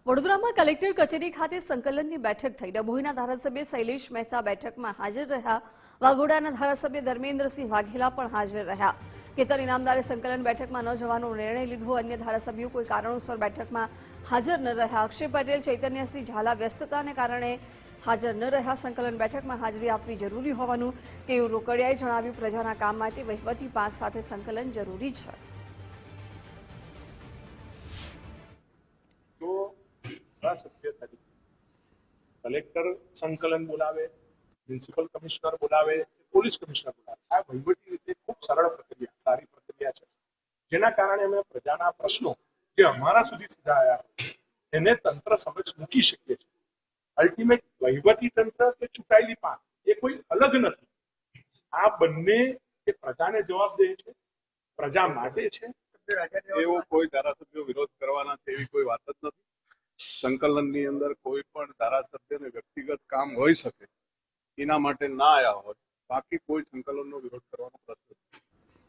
વડોદરામાં કલેક્ટર કચેરી ખાતે સંકલનની બેઠક થઈ। ડભોઈના ધારાસભ્ય શૈલેષ મહેતા બેઠકમાં હાજર રહ્યા। વાઘોડાના ધારાસભ્ય ધર્મેન્દ્રસિંહ વાઘેલા પણ હાજર રહ્યા। કેતન ઇનામદારે સંકલન બેઠકમાં ન જવાનો નિર્ણય લીધો। અન્ય ધારાસભ્યો કોઈ કારણોસર બેઠકમાં હાજર ન રહ્યા। અક્ષય પટેલ, ચૈતન્યસિંહ ઝાલા વ્યસ્તતાને કારણે હાજર ન રહ્યા। સંકલન બેઠકમાં હાજરી આપવી જરૂરી હોવાનું કેયુર રોકડિયાએ જણાવ્યું। પ્રજાના કામ માટે વહીવટી પાંખ સાથે સંકલન જરૂરી છે। સભ્ય તરીકે કલેક્ટર સંકલન બોલાવે, મ્યુનિસિપલ કમિશનર બોલાવે, પોલીસ કમિશનર બોલાવે, આ વહીવટી રીતે ખૂબ સરળ પ્રક્રિયા, સારી પ્રક્રિયા છે, જેના કારણે અમે પ્રજાના પ્રશ્નો જે અમારા સુધી સીધા આવ્યા એને તંત્ર સમક્ષ મૂકી શકીએ છીએ। અલ્ટિમેટ વહીવટી તંત્ર કે ચૂંટાયેલી પાંખ એ કોઈ અલગ નથી। આ બંને એ પ્રજાને જવાબદેહ છે, પ્રજા માટે છે। એવો કોઈ ધારાસભ્યો વિરોધ કરવાના છે એવી કોઈ વાત જ નથી। સંકલનની અંદર કોઈ પણ ધારાસભ્યને વ્યક્તિગત કામ હોઈ શકે એના માટે ના આવ્યા હોય, બાકી કોઈ સંકલનનો વિરોધ કરવાનો પ્રશ્ન